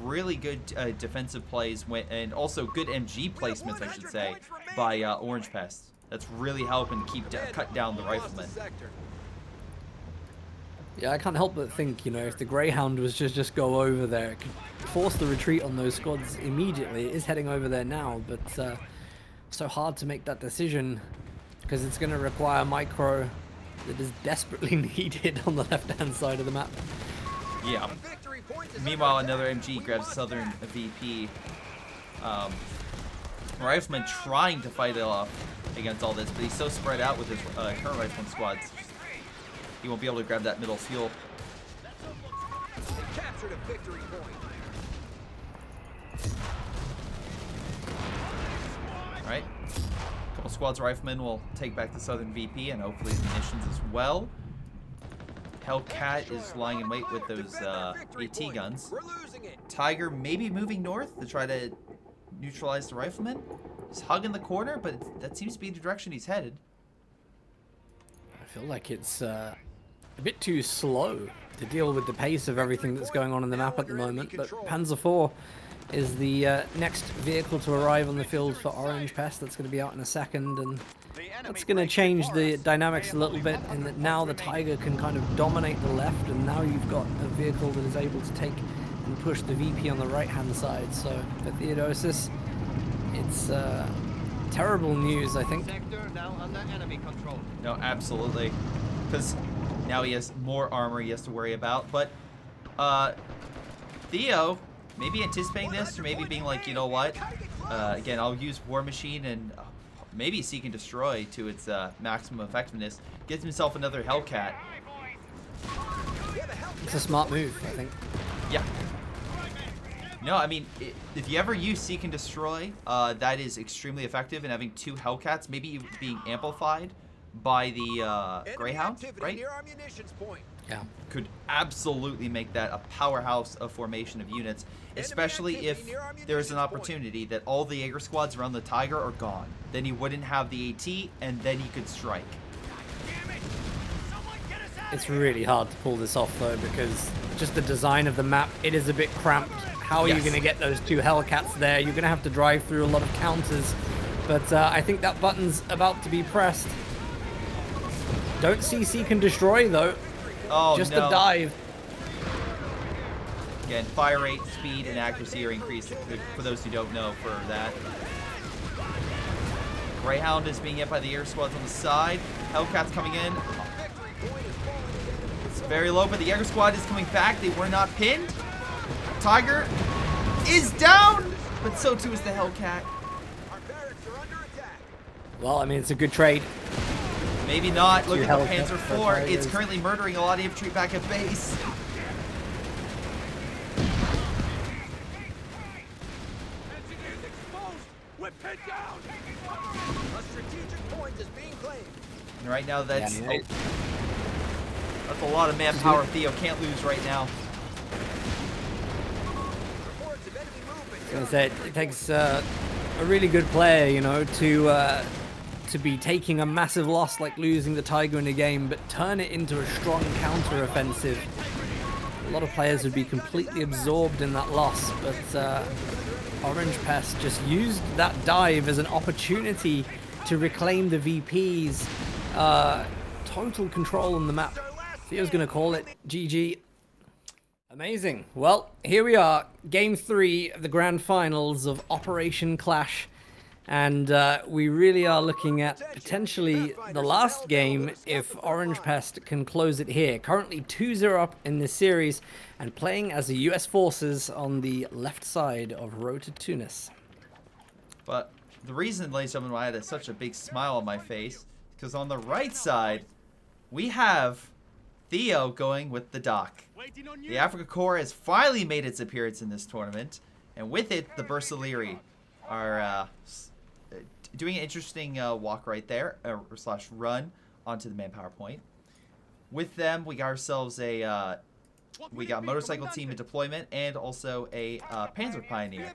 really good defensive plays, and also good MG placements, I should say, by Orangepest. That's really helping keep cut down the We lost riflemen. sector. Yeah, I can't help but think, you know, if the Greyhound was just go over there, it could force the retreat on those squads immediately. It is heading over there now, but so hard to make that decision because it's going to require micro that is desperately needed on the left-hand side of the map. Yeah. Victory point is Meanwhile, under another attack. MG We grabs want Southern that. VP. Rifleman trying to fight it off against all this, but he's so spread out with his current rifleman squads. He won't be able to grab that middle fuel. They captured a victory point. Alright. A couple squads of riflemen will take back the Southern VP and hopefully the munitions as well. Hellcat is lying in wait with those Defend their victory AT point. guns. We're losing it. Tiger maybe moving north to try to neutralize the riflemen. He's hugging the corner, but that seems to be the direction he's headed. I feel like it's a bit too slow to deal with the pace of everything that's going on in the map at the moment, but Panzer IV is the next vehicle to arrive on the field for Orangepest. That's going to be out in a second, and that's going to change the dynamics a little bit in that now the Tiger can kind of dominate the left, and now you've got a vehicle that is able to take and push the VP on the right-hand side. So for Theodosios, it's terrible news, I think. Sector now under enemy control. No, absolutely. Because now he has more armor he has to worry about. But Theo, maybe anticipating this, or maybe being like, you know what? Again, I'll use War Machine and maybe Seek and Destroy to its maximum effectiveness. Gets himself another Hellcat. It's a smart move, I think. Yeah. No, I mean, if you ever use Seek and Destroy, that is extremely effective, and having 2 Hellcats, maybe being amplified by the Enemy Greyhound, activity right? near our munitions point. Yeah. Could absolutely make that a powerhouse of formation of units, especially if there's an opportunity that all the Jaeger squads around the Tiger are gone. Then he wouldn't have the AT, and then he could strike. Damn it! Someone get us out It's of here! really hard to pull this off though, because just the design of the map, it is a bit cramped. How are you Yes. going to get those 2 Hellcats there? You're going to have to drive through a lot of counters, but I think that button's about to be pressed. Don't see Seek and Destroy though, Oh, just no. a dive. Again, fire rate, speed, and accuracy are increased, for those who don't know, for that. Greyhound is being hit by the air squads on the side. Hellcat's coming in. It's very low, but the Jaeger squad is coming back. They were not pinned. Tiger is down, but so too is the Hellcat. Our barracks are under attack. Well, I mean, it's a good trade. Maybe not. Look at the Hellcat, Panzer that's how IV. it It's is. currently murdering a lot of infantry back at base. Engineers exposed! We're pinned down! A strategic point is being claimed. And right now, that's Yeah, that's a lot of manpower Theo can't lose right now. Reports of enemy movement. I was gonna say, it takes a really good player, you know, to be taking a massive loss like losing the Tiger in a game, but turn it into a strong counter-offensive. a lot of players would be completely absorbed in that loss, but Orangepest just used that dive as an opportunity to reclaim the VP's total control on the map. Theo's going to call it GG. Amazing. Well, here we are, Game 3 of the Grand Finals of Operation Clash. And we really are looking at potentially the last game if Orangepest can close it here. Currently 2-0 up in this series and playing as the US Forces on the left side of Road to Tunis. But the reason, ladies and gentlemen, why I had such a big smile on my face, because on the right side, we have Theo going with the Doc. The Africa Corps has finally made its appearance in this tournament, and with it, the Bersaglieri are doing an interesting walk right there, slash run onto the manpower point. With them, we got ourselves a motorcycle team in deployment and also a Panzer Pioneer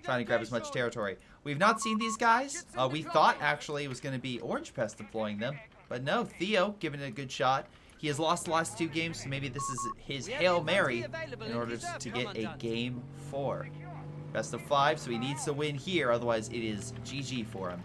trying to grab as much territory. We've not seen these guys. We thought actually it was going to be Orangepest deploying them, but no, Theo giving it a good shot. He has lost the last 2 games, so maybe this is his Hail Mary in order to get a Game 4. Best of 5, so he needs to win here, otherwise it is GG for him.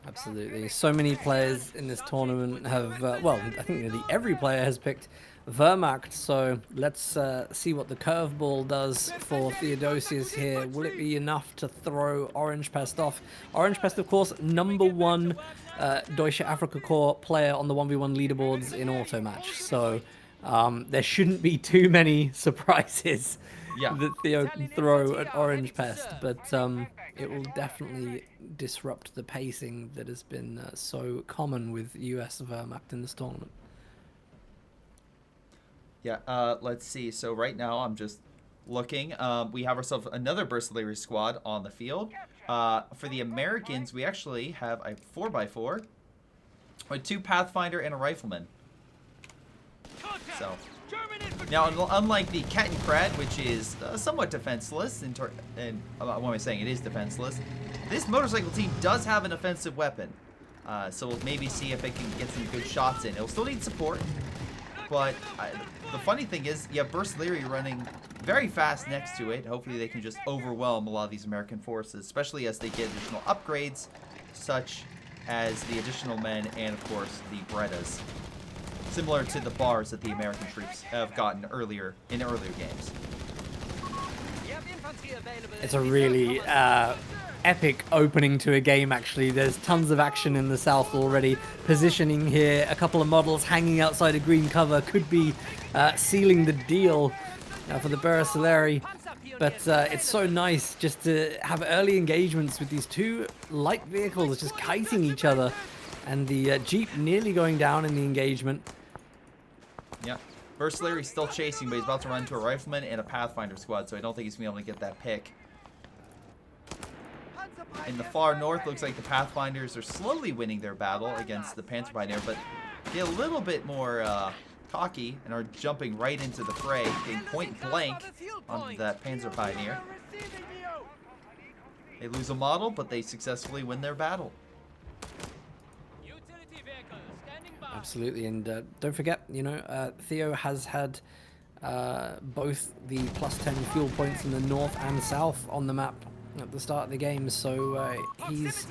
Absolutely. So many players in this tournament have, well, I think nearly every player has picked Wehrmacht, so let's see what the curveball does for Theodosios here. Will it be enough to throw Orangepest off? Orangepest, of course, #1 Deutsche Africa Corps player on the 1v1 leaderboards in auto match, so there shouldn't be too many surprises that Theo can throw at Orangepest, but it will definitely disrupt the pacing that has been so common with US Wehrmacht in this tournament. Yeah, let's see. So right now I'm just looking. We have ourselves another Bersaglieri squad on the field. For the Americans, we actually have a 4x4 with 2 Pathfinder and a Rifleman. So now, unlike the Cat and Crad, which is somewhat defenseless, and what am I saying? It is defenseless. This motorcycle team does have an offensive weapon, so we'll maybe see if it can get some good shots in. It'll still need support, but the funny thing is, you have Bersaglieri running very fast next to it. Hopefully, they can just overwhelm a lot of these American forces, especially as they get additional upgrades, such as the additional men and, of course, the Berettas. Similar to the bars that the American troops have gotten earlier in earlier games. It's a really epic opening to a game, actually. There's tons of action in the south already. Positioning here, a couple of models hanging outside a green cover could be sealing the deal for the Bersaglieri. But it's so nice just to have early engagements with these 2 light vehicles just kiting each other. And the Jeep nearly going down in the engagement. Yeah, Bersaglieri's still chasing, but he's about to run into a Rifleman and a Pathfinder squad, so I don't think he's going to be able to get that pick. In the far north, looks like the Pathfinders are slowly winning their battle against the Panzer Pioneer, but get a little bit more cocky and are jumping right into the fray, getting point blank on that Panzer Pioneer. They lose a model, but they successfully win their battle. Absolutely, and don't forget, you know, Theo has had both the +10 fuel points in the north and south on the map at the start of the game, so he's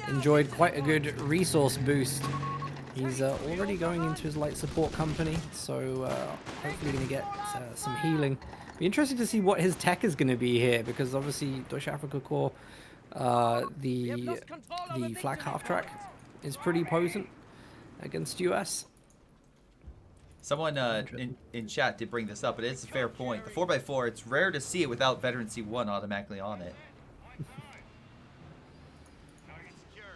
enjoyed quite a good resource boost. He's already going into his light support company, so hopefully going to get some healing. Be interesting to see what his tech is going to be here, because obviously Deutsche Africa Corps, the flak half-track is pretty potent against US. Someone in chat did bring this up, but it's a fair point. The 4x4, it's rare to see it without Veteran C1 automatically on it.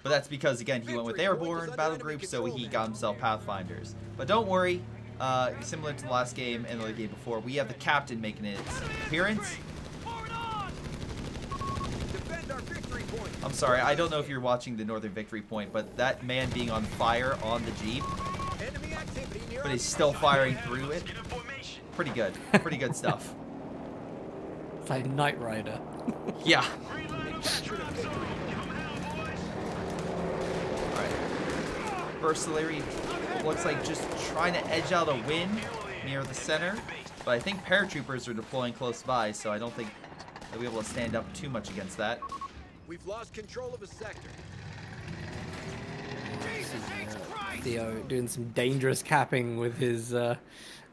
But that's because, again, he went with Airborne battle group, so he got himself Pathfinders. But don't worry, similar to the last game and the game before, we have the Captain making its appearance. I'm sorry, I don't know if you're watching the Northern Victory Point, but that man being on fire on the Jeep, but he's still firing through it. Pretty good. Pretty good stuff. It's like Knight Rider. Yeah. Alright. Bersaglieri looks like just trying to edge out a win. near the center, but I think paratroopers are deploying close by, so I don't think they'll be able to stand up too much against that. We've lost control of a sector. Theo doing some dangerous capping with his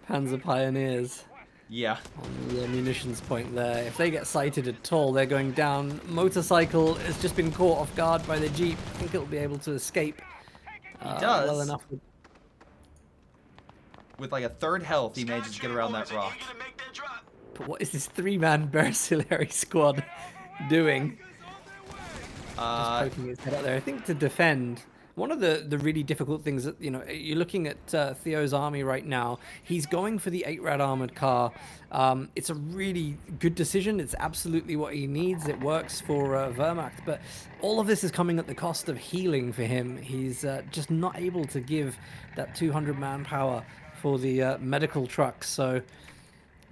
Panzer Pioneers Yeah. on the munitions point there. If they get sighted at all, they're going down. Motorcycle has just been caught off guard by the Jeep. I think it'll be able to escape does. well enough. With like a third health, he manages to get around that rock. But what is this 3-man Bercillary squad doing? Just poking his head out there. I think to defend, one of the really difficult things that, you know, you're looking at Theo's army right now. He's going for the 8-rad armored car. It's a really good decision. It's absolutely what he needs. It works for Wehrmacht. But all of this is coming at the cost of healing for him. He's just not able to give that 200 manpower for the medical trucks. So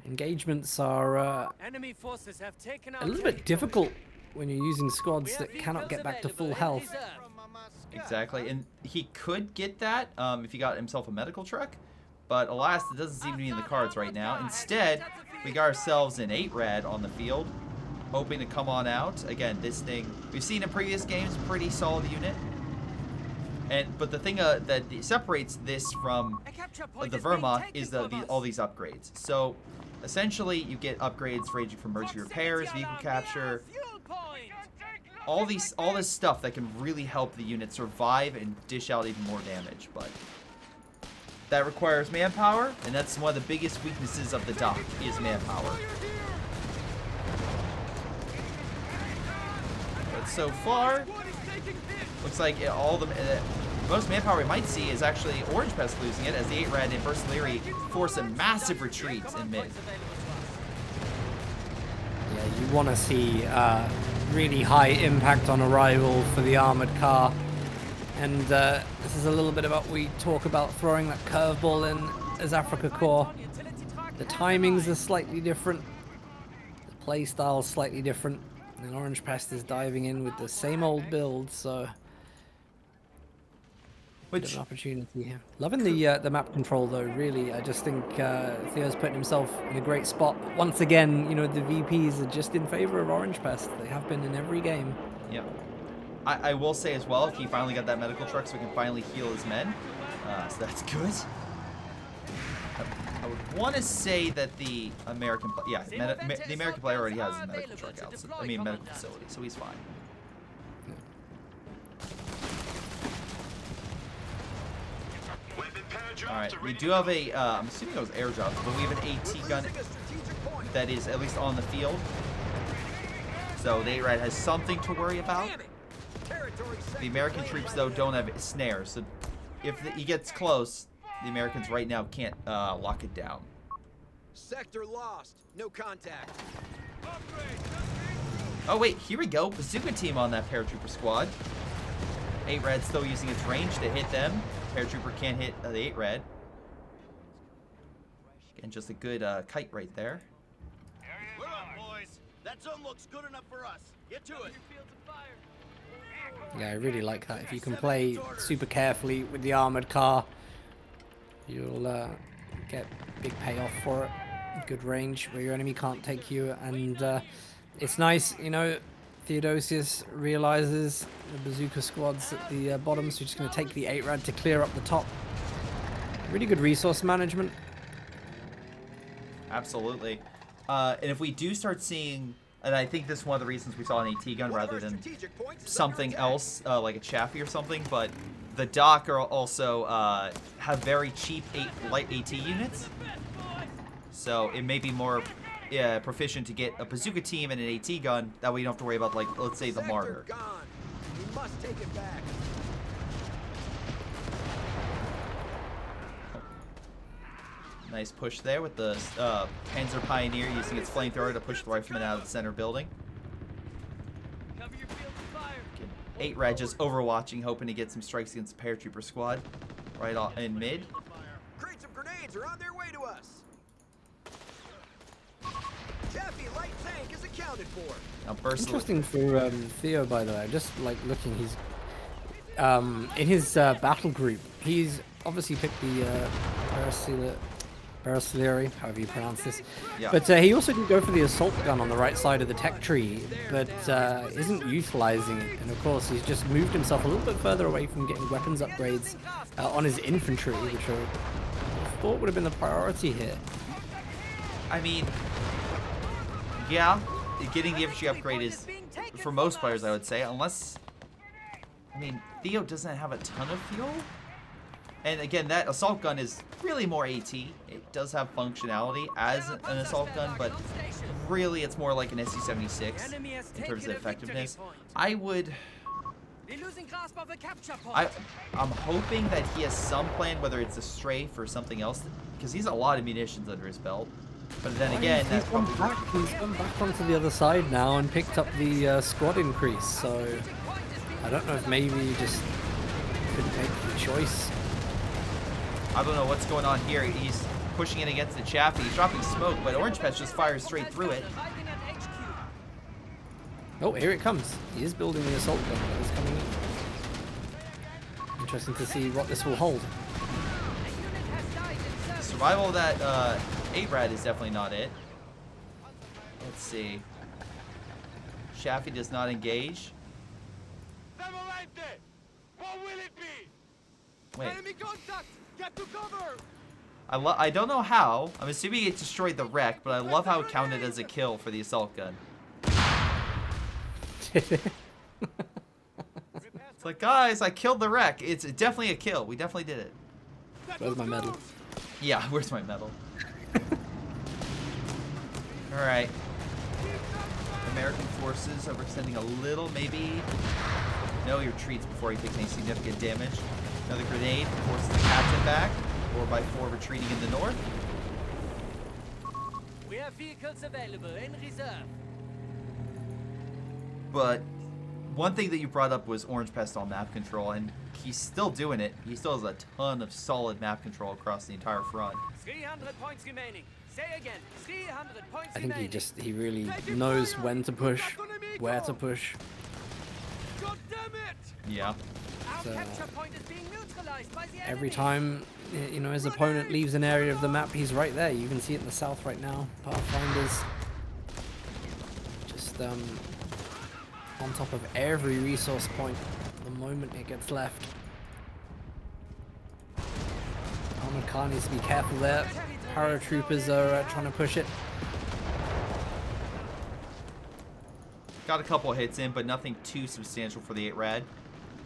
engagements are Enemy forces have taken out a little bit difficult when you're using squads that cannot get back to full health. Exactly, and he could get that if he got himself a medical truck, but alas, it doesn't seem to be in the cards right now. Instead, we got ourselves an 8-rad on the field, hoping to come on out. Again, this thing, we've seen in previous games, pretty solid unit. But the thing that separates this from the Wehrmacht is all these upgrades. So, essentially, you get upgrades ranging from emergency repairs, vehicle capture, all this stuff that can really help the unit survive and dish out even more damage. But that requires manpower, and that's one of the biggest weaknesses of the dock is manpower. But so far, looks like all the most manpower we might see is actually Orangepest losing it, as the 8-rad and Bercillary force a massive retreat in mid. Yeah, you want to see really high impact on arrival for the armored car. And this is a little bit about we talk about throwing that curveball in as Africa Corps. The timings are slightly different. The play style is slightly different. And Orangepest is diving in with the same old build, so bit of an opportunity here. Loving the map control though, really. I just think Theo's putting himself in a great spot. Once again, you know, the VPs are just in favor of Orangepest. They have been in every game. Yeah. I will say as well, if he finally got that medical truck so we can finally heal his men, so that's good. I would want to say that the American, the American player already has a medical truck out. So, I mean, medical facility, so he's fine. Alright, we do have a, I'm assuming it was air jobs, but we have an AT gun that is at least on the field. So the 8-rad has something to worry about. The American troops, though, don't have snares, so if he gets close, the Americans right now can't lock it down. Sector lost. No contact. Oh, wait, here we go. Bazooka team on that paratrooper squad. 8-rad still using its range to hit them. Paratrooper can't hit the 8-rad. And just a good kite right there. We're up, boys. That zone looks good enough for us. Get to it. Yeah, I really like that. If you can play super carefully with the armored car, you'll get big payoff for it. Good range where your enemy can't take you, and it's nice, you know. Theodosios realizes the bazooka squad's at the bottom, so he's just going to take the 8-rad to clear up the top. Really good resource management. Absolutely. And if we do start seeing, and I think this is one of the reasons we saw an AT gun rather than something else, like a Chaffee or something, but the dock are also have very cheap light AT units. So it may be more proficient to get a bazooka team and an AT gun. That way you don't have to worry about, like, let's say the Martyr. We must take it back. Nice push there with the Panzer Pioneer using its flamethrower to push the rifleman out of the center building. 8-rad just overwatching, hoping to get some strikes against the paratrooper squad right in mid. Crates of grenades are on their way to us. Chaffee light tank is accounted for. Now Interesting for Theo, by the way. Just like looking, he's in his battle group. He's obviously picked the Barosleri, however you pronounce this. Yeah. But he also did go for the assault gun on the right side of the tech tree, but isn't utilizing it. And of course, he's just moved himself a little bit further away from getting weapons upgrades on his infantry, which I thought would have been the priority here. I mean, yeah, getting the infantry upgrade is, for most players, I would say, unless, I mean, Theo doesn't have a ton of fuel. And again, that assault gun is really more AT. It does have functionality as an assault gun, but really it's more like an SC-76 in terms of effectiveness. I'm hoping that he has some plan, whether it's a strafe or something else, because he's a lot of munitions under his belt. But then again, that's probably... He's gone back onto the other side now and picked up the squad increase, so I don't know if maybe he just couldn't make the choice. I don't know what's going on here. He's pushing it against the Chaffee. He's dropping smoke, but Orangepest just fires straight through it. Oh, here it comes. He is building the assault gun that is coming in. Interesting to see what this will hold. Survival of that 8-rad is definitely not it. Let's see. Chaffee does not engage. What will it be? Wait. Enemy contact! Get to cover! I don't know how. I'm assuming it destroyed the wreck, but I love how it counted as a kill for the assault gun. It's like, guys, I killed the wreck. It's definitely a kill. We definitely did it. Where's my medal? Yeah, where's my medal? Alright. American forces overextending a little, maybe. No, he retreats before he takes any significant damage. Another grenade forces the captain back. 4x4 retreating in the north. We have vehicles available in reserve. But one thing that you brought up was Orangepest on map control, and he's still doing it. He still has a ton of solid map control across the entire front. 300 points remaining. Say again, 300 points I think remaining. he really knows when to push, where to push. God damn it! Yeah. Our So, capture point is being neutralized by the every enemy. time his opponent leaves an area of the map, he's right there. You can see it in the south right now. Pathfinders just on top of every resource point the moment it gets left. Ahmed Khan needs to be careful there. Paratroopers are trying to push it. Got a couple hits in, but nothing too substantial for the 8-rad.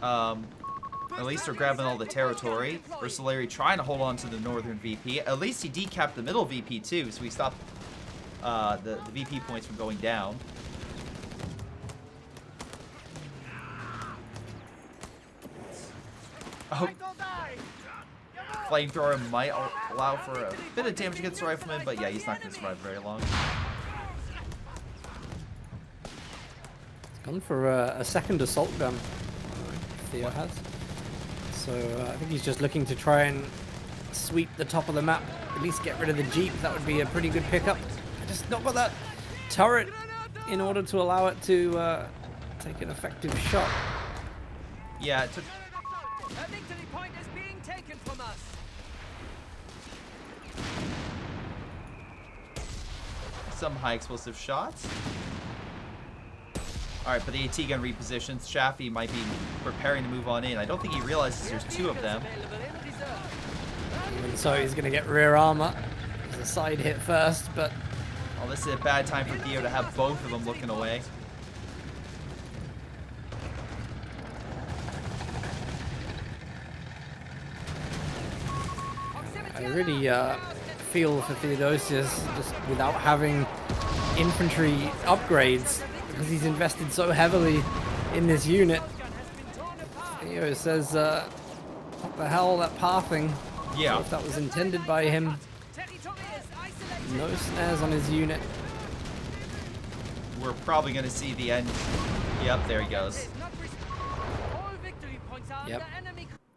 At least they're grabbing all the territory. Versailles trying to hold on to the northern VP. At least he decapped the middle VP too, so he stopped the VP points from going down. Oh. Flamethrower might allow for a bit of damage against the rifleman, but yeah, he's not going to survive very long. Gone for a second assault gun, Theo has. So I think he's just looking to try and sweep the top of the map, at least get rid of the Jeep. That would be a pretty good pickup. Just not got that turret in order to allow it to take an effective shot. Yeah, it took... A victory point is being taken from us. some high explosive shots. Alright, but the AT gun repositions. Chaffee might be preparing to move on in. I don't think he realizes there's two of them. Even so, he's going to get rear armor. There's a side hit first, but... Oh, this is a bad time for Theo to have both of them looking away. I really feel for Theodosios just without having infantry upgrades, because he's invested so heavily in this unit. Theo says, what the hell, that pathing? Yeah. If that was intended by him. No snares on his unit. We're probably going to see the end. Yep, there he goes. Yep.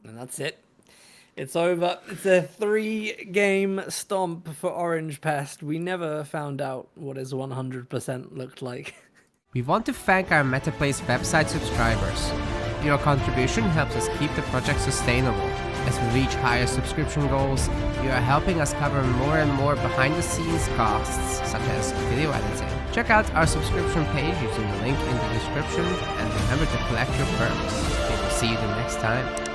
And that's it. It's over. It's a 3-game stomp for Orangepest. We never found out what his 100% looked like. We want to thank our MetaPlace website subscribers. Your contribution helps us keep the project sustainable. As we reach higher subscription goals, you are helping us cover more and more behind-the-scenes costs, such as video editing. Check out our subscription page using the link in the description, and remember to collect your perks. We will see you the next time.